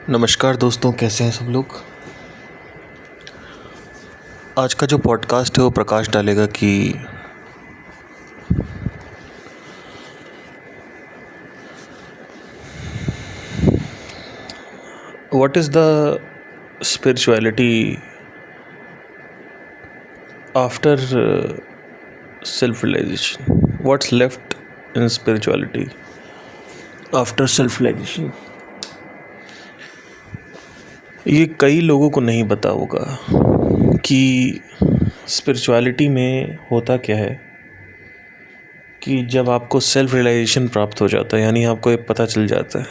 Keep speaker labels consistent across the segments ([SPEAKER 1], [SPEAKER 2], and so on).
[SPEAKER 1] नमस्कार दोस्तों, कैसे हैं सब लोग। आज का जो पॉडकास्ट है वो प्रकाश डालेगा कि what is the spirituality after self realization, what's left in spirituality after self realization. ये कई लोगों को नहीं पता होगा कि स्पिरिचुअलिटी में होता क्या है कि जब आपको सेल्फ रियलाइजेशन प्राप्त हो जाता है, यानी आपको ये पता चल जाता है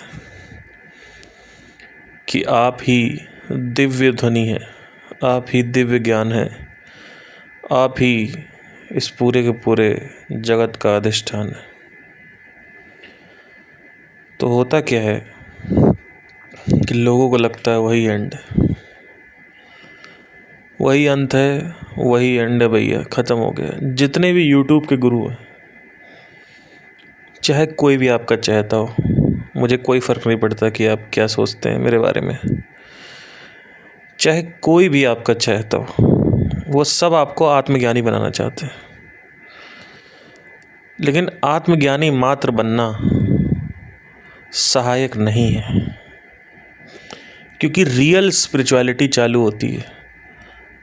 [SPEAKER 1] कि आप ही दिव्य ध्वनि है, आप ही दिव्य ज्ञान है, आप ही इस पूरे के पूरे जगत का अधिष्ठान है। तो होता क्या है कि लोगों को लगता है वही एंड है, वही अंत है, वही एंड है भैया, ख़त्म हो गया। जितने भी यूट्यूब के गुरु हैं, चाहे कोई भी आपका चाहता हो, मुझे कोई फ़र्क नहीं पड़ता कि आप क्या सोचते हैं मेरे बारे में, चाहे कोई भी आपका चाहता हो, वो सब आपको आत्मज्ञानी बनाना चाहते हैं। लेकिन आत्मज्ञानी मात्र बनना सहायक नहीं है, क्योंकि रियल स्पिरिचुअलिटी चालू होती है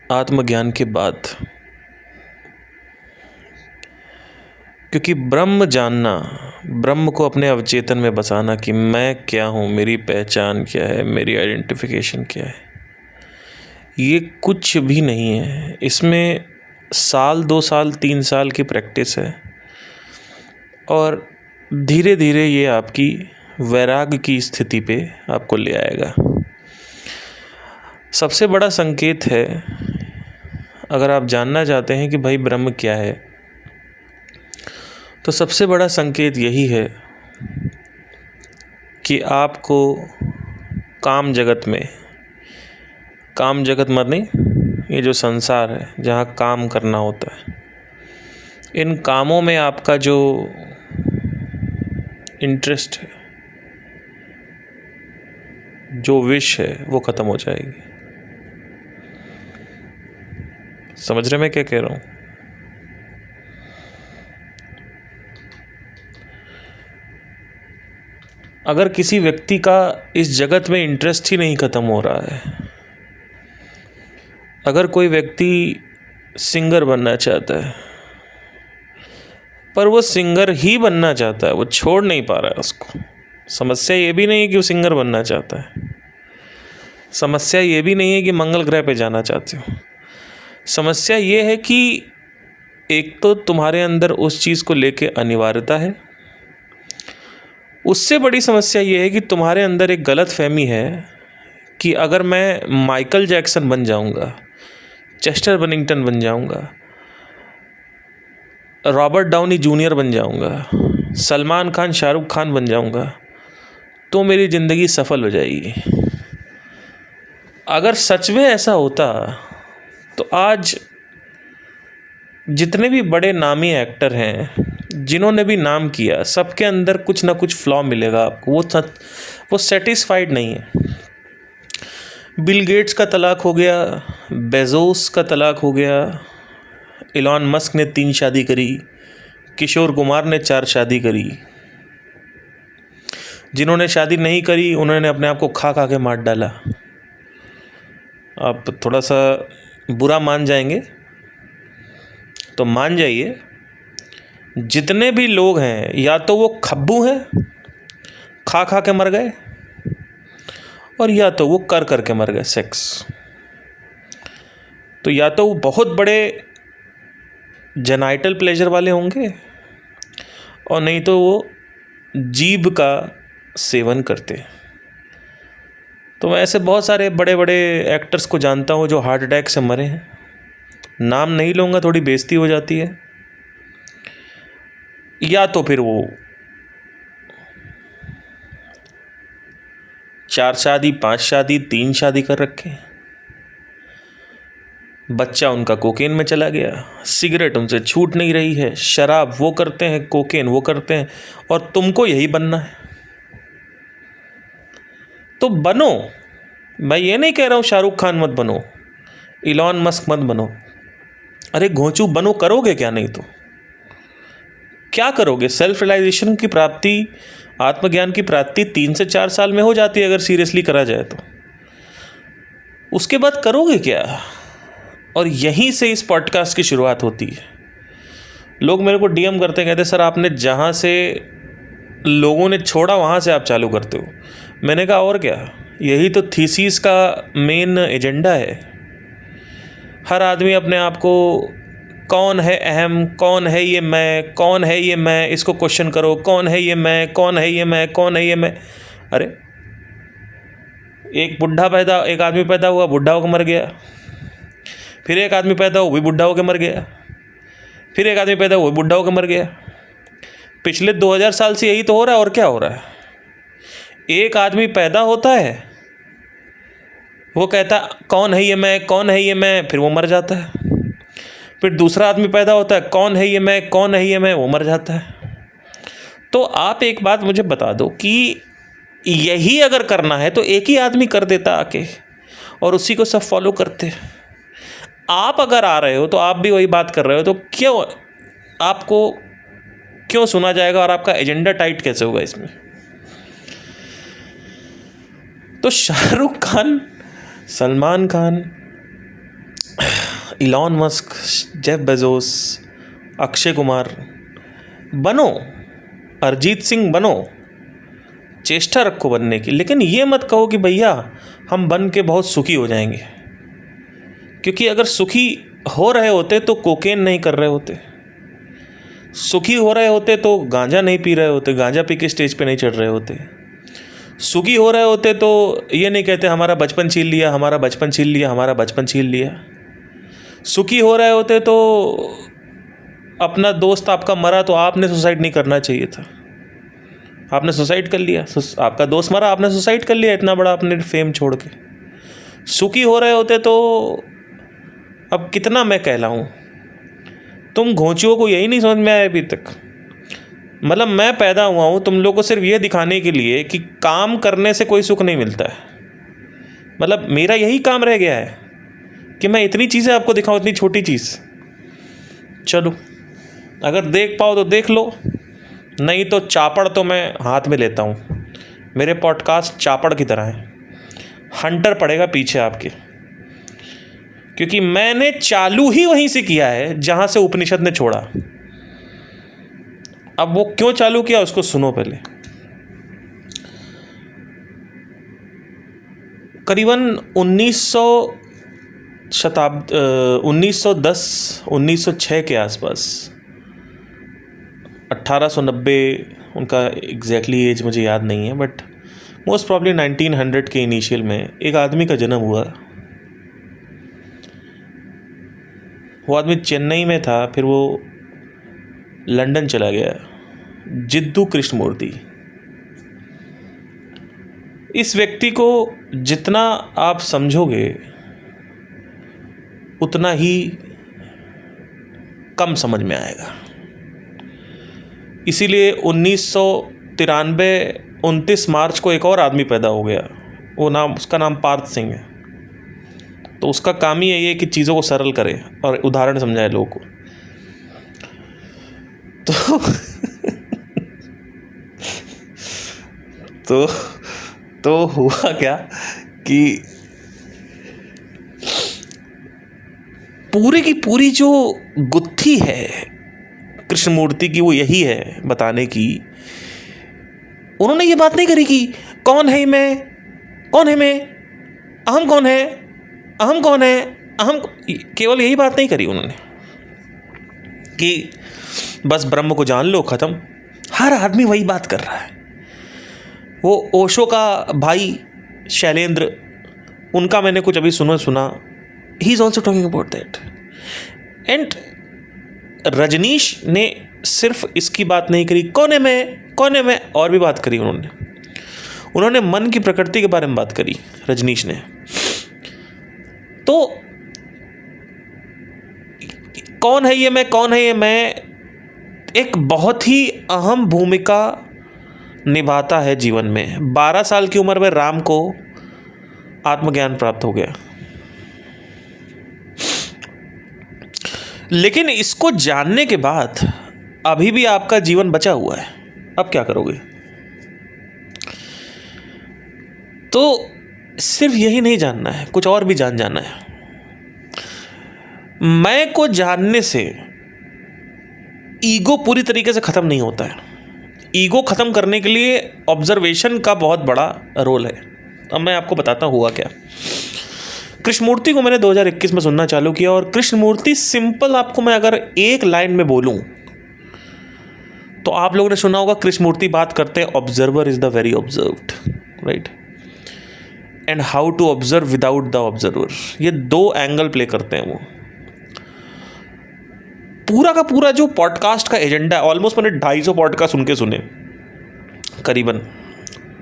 [SPEAKER 1] आत्मज्ञान के बाद। क्योंकि ब्रह्म जानना, ब्रह्म को अपने अवचेतन में बसाना कि मैं क्या हूँ, मेरी पहचान क्या है, मेरी आइडेंटिफिकेशन क्या है, ये कुछ भी नहीं है। इसमें साल 2 साल 3 साल की प्रैक्टिस है और धीरे धीरे ये आपकी वैराग्य की स्थिति पे आपको ले आएगा। सबसे बड़ा संकेत है, अगर आप जानना चाहते हैं कि भाई ब्रह्म क्या है, तो सबसे बड़ा संकेत यही है कि आपको काम जगत में, काम जगत माने ये जो संसार है जहाँ काम करना होता है, इन कामों में आपका जो इंटरेस्ट है, जो विश है, वो ख़त्म हो जाएगी। समझ रहे मैं क्या कह रहा हूँ। अगर किसी व्यक्ति का इस जगत में इंटरेस्ट ही नहीं ख़त्म हो रहा है, अगर कोई व्यक्ति सिंगर बनना चाहता है पर वो सिंगर ही बनना चाहता है, वो छोड़ नहीं पा रहा है उसको, समस्या ये भी नहीं है कि वो सिंगर बनना चाहता है, समस्या ये भी नहीं है कि मंगल ग्रह पे जाना चाहते हो, समस्या ये है कि एक तो तुम्हारे अंदर उस चीज़ को लेके अनिवार्यता है, उससे बड़ी समस्या ये है कि तुम्हारे अंदर एक गलत फहमी है कि अगर मैं माइकल जैक्सन बन जाऊंगा, चेस्टर बनिंगटन बन जाऊंगा, रॉबर्ट डाउनी जूनियर बन जाऊंगा, सलमान खान, शाहरुख खान बन जाऊंगा, तो मेरी ज़िंदगी सफल हो जाएगी। अगर सच में ऐसा होता तो आज जितने भी बड़े नामी एक्टर हैं, जिन्होंने भी नाम किया, सबके अंदर कुछ ना कुछ फ्लॉ मिलेगा आपको, वो सेटिस्फाइड नहीं है। बिल गेट्स का तलाक हो गया, बेजोस का तलाक हो गया, इलॉन मस्क ने 3 शादी करी, किशोर कुमार ने 4 शादी करी। जिन्होंने शादी नहीं करी उन्होंने अपने आप को खा खा के मार डाला। आप थोड़ा सा बुरा मान जाएंगे तो मान जाइए, जितने भी लोग हैं या तो वो खब्बू हैं, खा खा के मर गए, और या तो वो कर कर के मर गए सेक्स। तो या तो वो बहुत बड़े जेनाइटल प्लेजर वाले होंगे और नहीं तो वो जीभ का सेवन करते हैं। तो मैं ऐसे बहुत सारे बड़े बड़े एक्टर्स को जानता हूँ जो हार्ट अटैक से मरे हैं। नाम नहीं लूँगा, थोड़ी बेइज्जती हो जाती है। या तो फिर वो 4 शादी, 5 शादी, 3 शादी कर रखे, बच्चा उनका कोकेन में चला गया, सिगरेट उनसे छूट नहीं रही है, शराब वो करते हैं, कोकेन वो करते हैं, और तुमको यही बनना है। तो बनो, भाई ये नहीं कह रहा हूँ शाहरुख खान मत बनो, इलॉन मस्क मत बनो, अरे घोंचू बनो, करोगे क्या? नहीं तो क्या करोगे? सेल्फ रियलाइजेशन की प्राप्ति, आत्मज्ञान की प्राप्ति 3 से 4 साल में हो जाती है अगर सीरियसली करा जाए तो। उसके बाद करोगे क्या? और यहीं से इस पॉडकास्ट की शुरुआत होती है। लोग मेरे को डीएम करते हैं, कहते सर आपने जहाँ से लोगों ने छोड़ा वहाँ से आप चालू करते हो। मैंने कहा और क्या, यही तो थीसिस का मेन एजेंडा है। हर आदमी अपने आप को कौन है अहम, कौन है ये मैं, कौन है ये मैं, इसको क्वेश्चन करो, कौन है ये मैं, कौन है ये मैं, कौन है ये मैं। अरे एक आदमी पैदा हुआ, बुढ़ा होकर मर गया, फिर एक आदमी पैदा हुआ, वो भी बुढ़ा होकर मर गया, फिर एक आदमी पैदा हुआ, वो बुढ़ा होकर मर गया। पिछले 2000 साल से यही तो हो रहा है। और क्या हो रहा है? एक आदमी पैदा होता है, वो कहता कौन है ये मैं, कौन है ये मैं, फिर वो मर जाता है। फिर दूसरा आदमी पैदा होता है, कौन है ये मैं, कौन है ये मैं, वो मर जाता है। तो आप एक बात मुझे बता दो कि यही अगर करना है तो एक ही आदमी कर देता आके, और उसी को सब फॉलो करते। आप अगर आ रहे हो तो आप भी वही बात कर रहे हो, तो क्यों आपको क्यों सुना जाएगा और आपका एजेंडा टाइट कैसे होगा इसमें? तो Shahrukh Khan, Salman Khan, Elon Musk, Jeff Bezos, Akshay Kumar बनो, अरिजीत सिंह बनो, चेष्टा रखो बनने की। लेकिन ये मत कहो कि भैया हम बन के बहुत सुखी हो जाएंगे, क्योंकि अगर सुखी हो रहे होते तो कोकेन नहीं कर रहे होते, सुखी हो रहे होते तो गांजा नहीं पी रहे होते, गांजा पी के स्टेज पे नहीं चढ़ रहे होते, सुखी हो रहे होते तो ये नहीं कहते हमारा बचपन छीन लिया, हमारा बचपन छीन लिया, हमारा बचपन छीन लिया। सुखी हो रहे होते तो अपना दोस्त आपका मरा तो आपने सुसाइड नहीं करना चाहिए था, आपने सुसाइड कर लिया। आपका दोस्त मरा, आपने सुसाइड कर लिया, इतना बड़ा अपने फेम छोड़ के। सुखी हो रहे होते तो अब कितना मैं कहलाऊँ। तुम घोंचुओं को यही नहीं समझ में आया अभी तक। मतलब मैं पैदा हुआ हूँ तुम लोग को सिर्फ ये दिखाने के लिए कि काम करने से कोई सुख नहीं मिलता है। मतलब मेरा यही काम रह गया है कि मैं इतनी चीज़ें आपको दिखाऊं, इतनी छोटी चीज़। चलो अगर देख पाओ तो देख लो, नहीं तो चापड़ तो मैं हाथ में लेता हूँ। मेरे पॉडकास्ट चापड़ की तरह हैं, हंटर पड़ेगा पीछे आपके, क्योंकि मैंने चालू ही वहीं से किया है जहाँ से उपनिषद ने छोड़ा। अब वो क्यों चालू किया उसको सुनो पहले। करीबन 1910-1906 के आसपास, 1890, उनका एग्जैक्टली एज मुझे याद नहीं है, बट मोस्ट प्रॉब्ली 1900 के इनिशियल में एक आदमी का जन्म हुआ। वो आदमी चेन्नई में था, फिर वो लंदन चला गया। जिद्दू कृष्णमूर्ति। इस व्यक्ति को जितना आप समझोगे उतना ही कम समझ में आएगा। इसीलिए 2993 मार्च को एक और आदमी पैदा हो गया, उसका नाम पार्थ सिंह है। तो उसका काम ही यही है कि चीज़ों को सरल करे और उदाहरण समझाए लोगों को। तो हुआ क्या कि पूरी की पूरी जो गुत्थी है कृष्णमूर्ति की वो यही है बताने की। उन्होंने ये बात नहीं करी कि कौन है मैं, कौन है मैं, अहम कौन है, अहम कौन है, अहम। केवल यही बात नहीं करी उन्होंने कि बस ब्रह्म को जान लो, ख़त्म। हर आदमी वही बात कर रहा है। वो ओशो का भाई शैलेंद्र, उनका मैंने कुछ अभी सुना, he is also talking about that. And Rajneesh ने सिर्फ इसकी बात नहीं करी कौन है मैं, कौन है मैं, और भी बात करी उन्होंने मन की प्रकृति के बारे में बात करी रजनीश ने। तो कौन है ये मैं, कौन है ये मैं एक बहुत ही अहम भूमिका निभाता है जीवन में। 12 साल की उम्र में राम को आत्मज्ञान प्राप्त हो गया। लेकिन इसको जानने के बाद अभी भी आपका जीवन बचा हुआ है, अब क्या करोगे? तो सिर्फ यही नहीं जानना है, कुछ और भी जाना है। मैं को जानने से ईगो पूरी तरीके से ख़त्म नहीं होता है। ईगो ख़त्म करने के लिए ऑब्जर्वेशन का बहुत बड़ा रोल है। अब मैं आपको बताता हूँ हुआ क्या। कृष्णमूर्ति को मैंने 2021 में सुनना चालू किया, और कृष्णमूर्ति सिंपल आपको मैं अगर एक लाइन में बोलूँ तो आप लोगों ने सुना होगा, कृष्णमूर्ति बात करते हैं observer is the very observed, right, and how to observe without the observer. ये 2 एंगल प्ले करते हैं वो। पूरा का पूरा जो पॉडकास्ट का एजेंडा है, ऑलमोस्ट मैंने 250 पॉडकास्ट उनके सुने करीबन,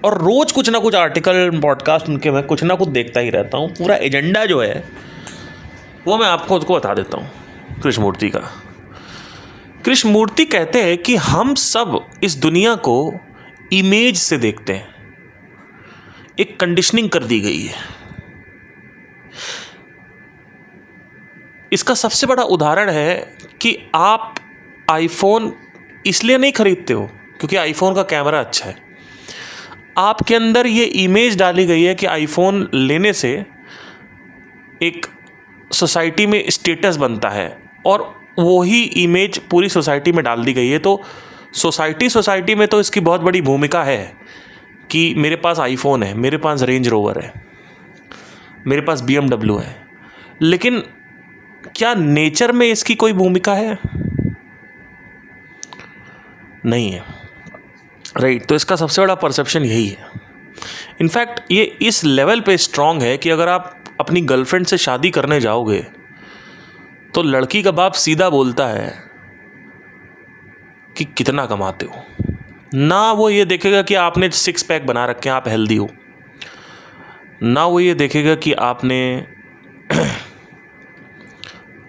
[SPEAKER 1] और रोज कुछ ना कुछ आर्टिकल पॉडकास्ट उनके मैं कुछ ना कुछ देखता ही रहता हूँ। पूरा एजेंडा जो है वो मैं आपको उसको बता देता हूँ कृष्णमूर्ति का। कृष्णमूर्ति कहते हैं कि हम सब इस दुनिया को इमेज से देखते हैं, एक कंडीशनिंग कर दी गई है। इसका सबसे बड़ा उदाहरण है कि आप आईफोन इसलिए नहीं खरीदते हो क्योंकि आईफोन का कैमरा अच्छा है। आपके अंदर ये इमेज डाली गई है कि आईफोन लेने से एक सोसाइटी में स्टेटस बनता है, और वही इमेज पूरी सोसाइटी में डाल दी गई है। तो सोसाइटी में तो इसकी बहुत बड़ी भूमिका है कि मेरे पास आईफोन है, मेरे पास रेंज रोवर है, मेरे पास BMW है। लेकिन क्या नेचर में इसकी कोई भूमिका है? नहीं है, राइट। तो इसका सबसे बड़ा परसेप्शन यही है। इनफैक्ट ये इस लेवल पे स्ट्रांग है कि अगर आप अपनी गर्लफ्रेंड से शादी करने जाओगे तो लड़की का बाप सीधा बोलता है कि कितना कमाते हो। ना वो ये देखेगा कि आपने 6 पैक बना रखे हैं, आप हेल्दी हो। ना वो ये देखेगा कि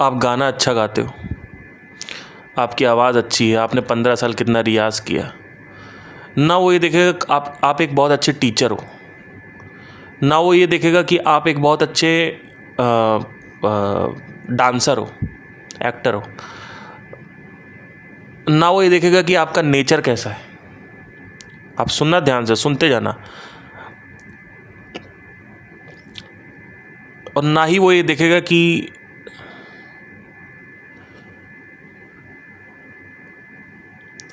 [SPEAKER 1] आप गाना अच्छा गाते हो, आपकी आवाज़ अच्छी है, आपने 15 साल कितना रियाज़ किया। ना वो ये देखेगा आप एक बहुत अच्छे टीचर हो। ना वो ये देखेगा कि आप एक बहुत अच्छे डांसर हो, एक्टर हो। ना वो ये देखेगा कि आपका नेचर कैसा है। आप सुनना, ध्यान से सुनते जाना। और ना ही वो ये देखेगा कि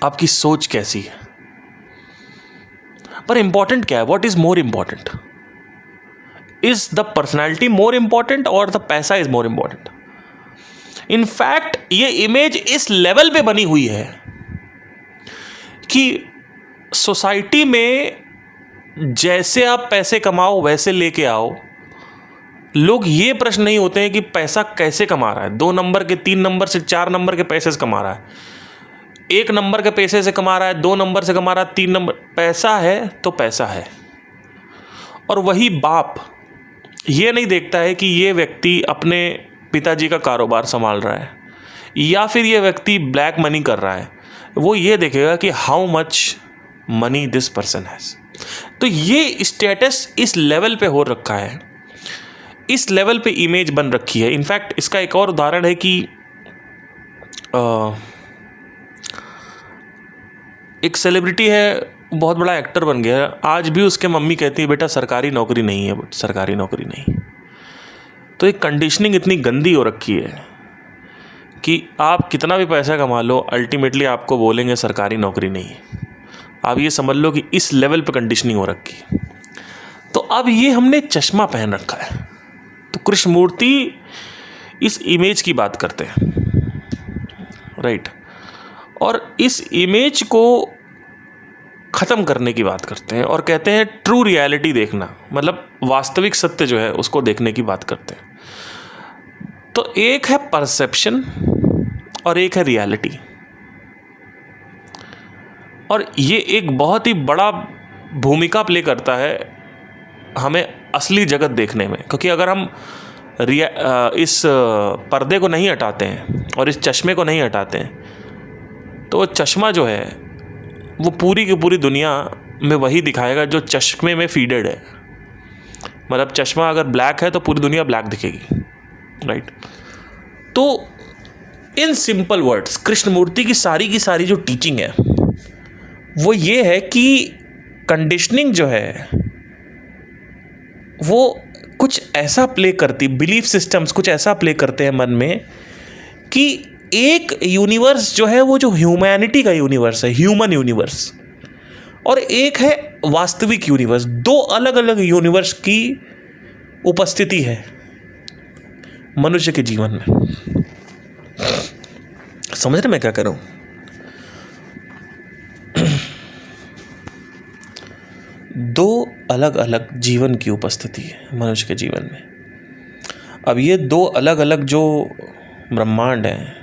[SPEAKER 1] आपकी सोच कैसी है। पर इंपॉर्टेंट क्या है? What is more important? Is the personality more important और द पैसा इज मोर इंपॉर्टेंट? इनफैक्ट ये इमेज इस लेवल पे बनी हुई है कि सोसाइटी में जैसे आप पैसे कमाओ वैसे लेके आओ। लोग ये प्रश्न नहीं होते हैं कि पैसा कैसे कमा रहा है। 2 नंबर के, 3 नंबर से 4 नंबर के पैसे से कमा रहा है, 1 नंबर के पैसे से कमा रहा है, 2 नंबर से कमा रहा है, 3 नंबर। पैसा है तो पैसा है। और वही बाप ये नहीं देखता है कि ये व्यक्ति अपने पिताजी का कारोबार संभाल रहा है या फिर ये व्यक्ति ब्लैक मनी कर रहा है। वो ये देखेगा कि how much money this person has. तो ये स्टेटस इस लेवल पे हो रखा है, इस लेवल पे इमेज बन रखी है। इनफैक्ट इसका एक और उदाहरण है कि एक सेलिब्रिटी है, बहुत बड़ा एक्टर बन गया है, आज भी उसके मम्मी कहती है बेटा सरकारी नौकरी नहीं है, बट सरकारी नौकरी नहीं। तो एक कंडीशनिंग इतनी गंदी हो रखी है कि आप कितना भी पैसा कमा लो, अल्टीमेटली आपको बोलेंगे सरकारी नौकरी नहीं। आप ये समझ लो कि इस लेवल पे कंडीशनिंग हो रखी है। तो अब ये हमने चश्मा पहन रखा है। तो कृष्णमूर्ति इस इमेज की बात करते हैं, राइट, और इस इमेज को ख़त्म करने की बात करते हैं और कहते हैं ट्रू रियलिटी देखना, मतलब वास्तविक सत्य जो है उसको देखने की बात करते हैं। तो एक है परसेप्शन और एक है रियलिटी, और ये एक बहुत ही बड़ा भूमिका प्ले करता है हमें असली जगत देखने में। क्योंकि अगर हम इस पर्दे को नहीं हटाते हैं और इस चश्मे को नहीं हटाते हैं तो चश्मा जो है वो पूरी की पूरी दुनिया में वही दिखाएगा जो चश्मे में फीडेड है। मतलब चश्मा अगर ब्लैक है तो पूरी दुनिया ब्लैक दिखेगी, राइट। तो इन सिंपल वर्ड्स कृष्णमूर्ति की सारी जो टीचिंग है वो ये है कि कंडीशनिंग जो है वो कुछ ऐसा प्ले करती, बिलीफ सिस्टम्स कुछ ऐसा प्ले करते हैं मन में कि एक यूनिवर्स जो है वो जो ह्यूमैनिटी का यूनिवर्स है, ह्यूमन यूनिवर्स, और एक है वास्तविक यूनिवर्स। दो अलग अलग यूनिवर्स की उपस्थिति है मनुष्य के जीवन में। समझ रहे मैं क्या कर रहा हूं? दो अलग अलग जीवन की उपस्थिति है मनुष्य के जीवन में। अब ये दो अलग अलग जो ब्रह्मांड हैं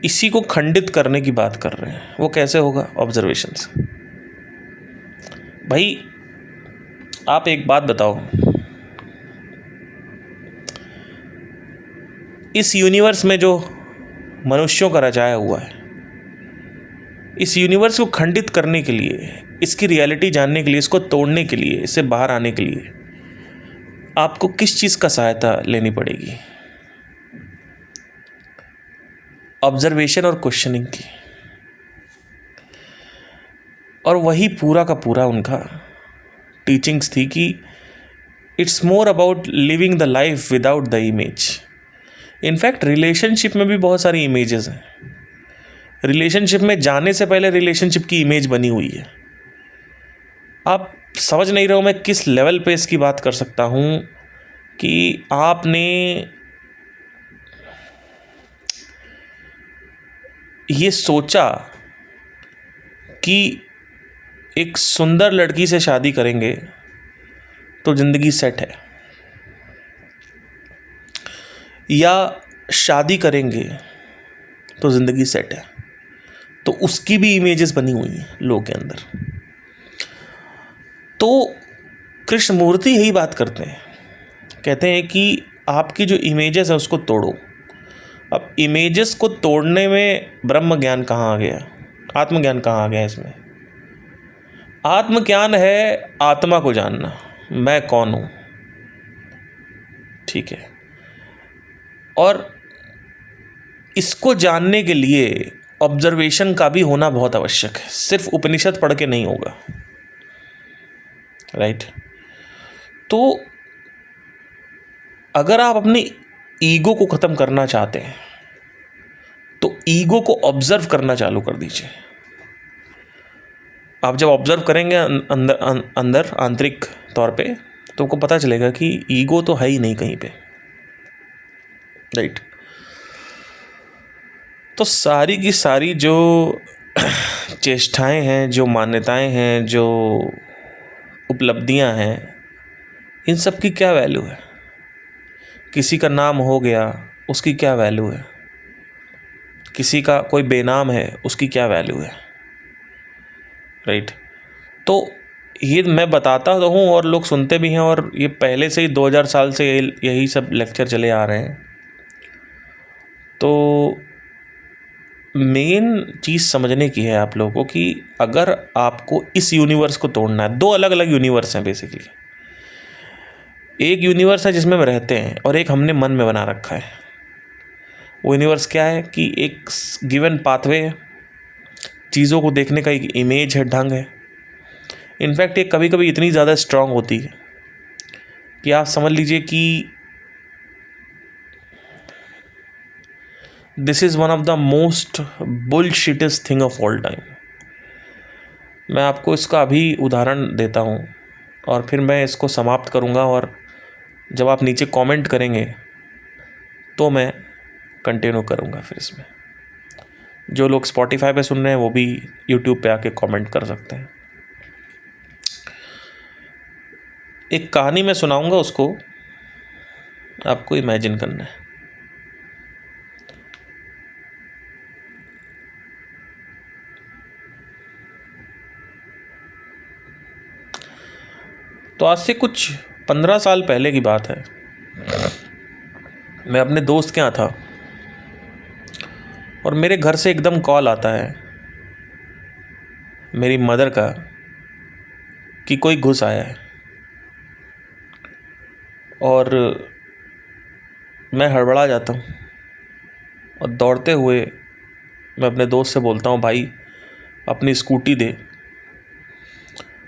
[SPEAKER 1] इसी को खंडित करने की बात कर रहे हैं। वो कैसे होगा? ऑब्जर्वेशन से। भाई आप एक बात बताओ, इस यूनिवर्स में जो मनुष्यों का रचाया हुआ है, इस यूनिवर्स को खंडित करने के लिए, इसकी रियलिटी जानने के लिए, इसको तोड़ने के लिए, इससे बाहर आने के लिए आपको किस चीज़ का सहायता लेनी पड़ेगी? ऑब्जर्वेशन और क्वेश्चनिंग की। और वही पूरा का पूरा उनका टीचिंग्स थी कि it's more about living the life without the image. In fact relationship में भी बहुत सारी इमेजेस हैं। रिलेशनशिप में जाने से पहले रिलेशनशिप की इमेज बनी हुई है। आप समझ नहीं रहे हो मैं किस लेवल पे इसकी बात कर सकता हूँ कि आपने ये सोचा कि एक सुंदर लड़की से शादी करेंगे तो ज़िंदगी सेट है, या शादी करेंगे तो ज़िंदगी सेट है, तो उसकी भी इमेजेस बनी हुई हैं लोगों के अंदर। तो कृष्णमूर्ति यही बात करते हैं, कहते हैं कि आपकी जो इमेजेस है उसको तोड़ो। अब इमेजेस को तोड़ने में ब्रह्म ज्ञान कहाँ आ गया? आत्मज्ञान कहाँ आ गया इसमें? आत्मज्ञान है आत्मा को जानना, मैं कौन हूँ, ठीक है। और इसको जानने के लिए ऑब्जर्वेशन का भी होना बहुत आवश्यक है। सिर्फ उपनिषद पढ़ के नहीं होगा, राइट। तो अगर आप अपनी ईगो को ख़त्म करना चाहते हैं तो ईगो को ऑब्जर्व करना चालू कर दीजिए। आप जब ऑब्जर्व करेंगे अंदर आंतरिक तौर पे तो आपको पता चलेगा कि ईगो तो है ही नहीं कहीं पे, राइट। तो सारी की सारी जो चेष्टाएं हैं, जो मान्यताएं हैं, जो उपलब्धियां हैं, इन सब की क्या वैल्यू है? किसी का नाम हो गया उसकी क्या वैल्यू है? किसी का कोई बेनाम है उसकी क्या वैल्यू है, राइट। तो ये मैं बताता तो हूँ और लोग सुनते भी हैं, और ये पहले से ही 2000 साल से यही सब लेक्चर चले आ रहे हैं। तो मेन चीज़ समझने की है आप लोगों को कि अगर आपको इस यूनिवर्स को तोड़ना है, दो अलग अलग यूनिवर्स हैं बेसिकली। एक यूनिवर्स है जिसमें हम रहते हैं और एक हमने मन में बना रखा है। वो यूनिवर्स क्या है कि एक गिवन पाथवे है, चीज़ों को देखने का एक इमेज है, ढंग है। इनफैक्ट ये कभी कभी इतनी ज़्यादा स्ट्रांग होती है कि आप समझ लीजिए कि this is one of the most bullshittest thing of all time. मैं आपको इसका अभी उदाहरण देता हूँ और फिर मैं इसको समाप्त करूँगा, और जब आप नीचे कमेंट करेंगे तो मैं कंटिन्यू करूँगा। फिर इसमें जो लोग स्पॉटिफाई पे सुन रहे हैं वो भी यूट्यूब पे आके कमेंट कर सकते हैं। एक कहानी मैं सुनाऊँगा, उसको आपको इमेजिन करना है। तो आज से कुछ 15 साल पहले की बात है। मैं अपने दोस्त के यहाँ था और मेरे घर से एकदम कॉल आता है मेरी मदर का कि कोई घुस आया है। और मैं हड़बड़ा जाता हूँ और दौड़ते हुए मैं अपने दोस्त से बोलता हूँ, भाई अपनी स्कूटी दे।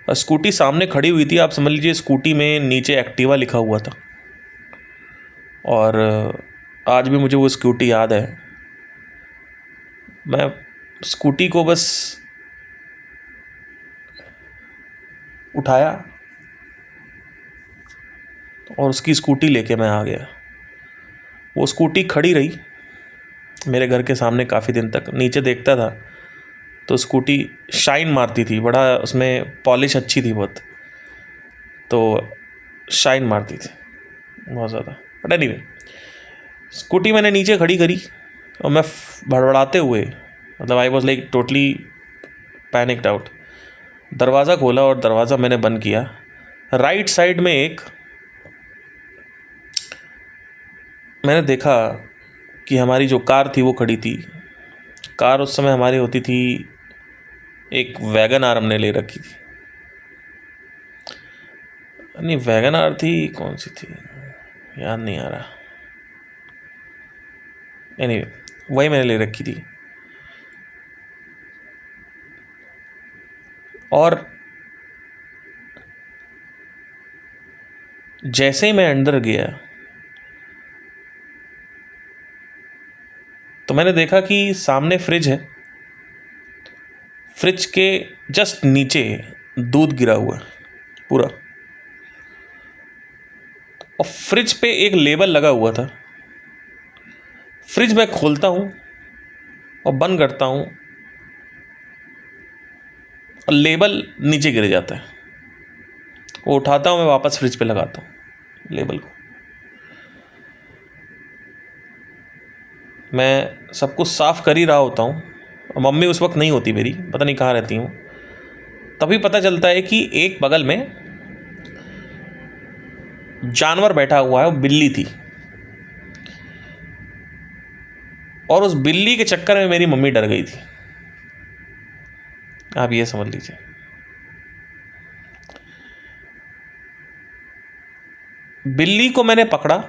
[SPEAKER 1] और स्कूटी सामने खड़ी हुई थी, आप समझ लीजिए स्कूटी में नीचे एक्टिवा लिखा हुआ था। और आज भी मुझे वो स्कूटी याद है। मैं स्कूटी को बस उठाया और उसकी स्कूटी लेके मैं आ गया। वो स्कूटी खड़ी रही मेरे घर के सामने काफ़ी दिन तक। नीचे देखता था तो स्कूटी शाइन मारती थी, बड़ा उसमें पॉलिश अच्छी थी बहुत, तो शाइन मारती थी बहुत ज़्यादा। बट एनीवे, स्कूटी मैंने नीचे खड़ी करी और मैं भड़बड़ाते हुए, मतलब I was like totally panicked out, दरवाज़ा खोला और दरवाज़ा मैंने बंद किया। राइट साइड में मैंने देखा कि हमारी जो कार थी वो खड़ी थी। कार उस समय हमारी होती थी, एक वैगन आर हमने ले रखी थी। नहीं, वैगन आर थी, कौन सी थी याद नहीं आ रहा। एनीवे, वही मैंने ले रखी थी। और जैसे ही मैं अंदर गया तो मैंने देखा कि सामने फ्रिज है, फ्रिज के जस्ट नीचे दूध गिरा हुआ है पूरा, और फ्रिज पे एक लेबल लगा हुआ था। फ्रिज मैं खोलता हूँ और बंद करता हूँ और लेबल नीचे गिर जाता है। वो उठाता हूँ, मैं वापस फ्रिज पे लगाता हूँ लेबल को। मैं सब कुछ साफ़ कर ही रहा होता हूँ और मम्मी उस वक्त नहीं होती मेरी, पता नहीं कहाँ रहती हूँ। तभी पता चलता है कि एक बगल में जानवर बैठा हुआ है, वो बिल्ली थी। और उस बिल्ली के चक्कर में मेरी मम्मी डर गई थी, आप ये समझ लीजिए। बिल्ली को मैंने पकड़ा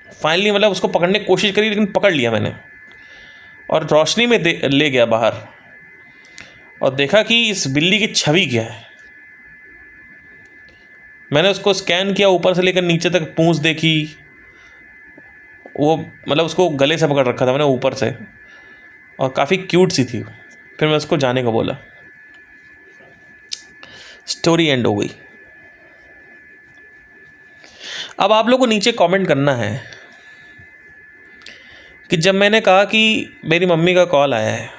[SPEAKER 1] फाइनली, मतलब उसको पकड़ने की कोशिश करी लेकिन पकड़ लिया मैंने, और रोशनी में ले गया बाहर और देखा कि इस बिल्ली की छवि क्या है। मैंने उसको स्कैन किया ऊपर से लेकर नीचे तक, पूंछ देखी, वो मतलब उसको गले से पकड़ रखा था मैंने ऊपर से, और काफ़ी क्यूट सी थी। फिर मैं उसको जाने को बोला, स्टोरी एंड हो गई। अब आप लोगों को नीचे कमेंट करना है कि जब मैंने कहा कि मेरी मम्मी का कॉल आया है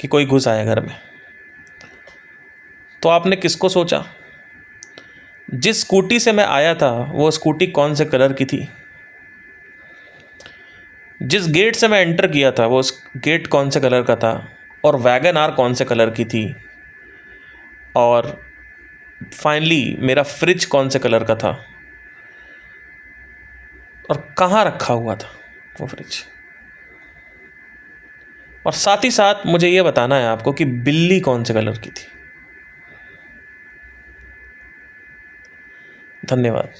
[SPEAKER 1] कि कोई घुस आया घर में, तो आपने किसको सोचा? जिस स्कूटी से मैं आया था वो स्कूटी कौन से कलर की थी? जिस गेट से मैं एंटर किया था वो गेट कौन से कलर का था? और वैगन आर कौन से कलर की थी? और फाइनली मेरा फ्रिज कौन से कलर का था? और कहाँ रखा हुआ था वो फ्रिज? और साथ ही साथ मुझे ये बताना है आपको कि बिल्ली कौन से कलर की थी। धन्यवाद।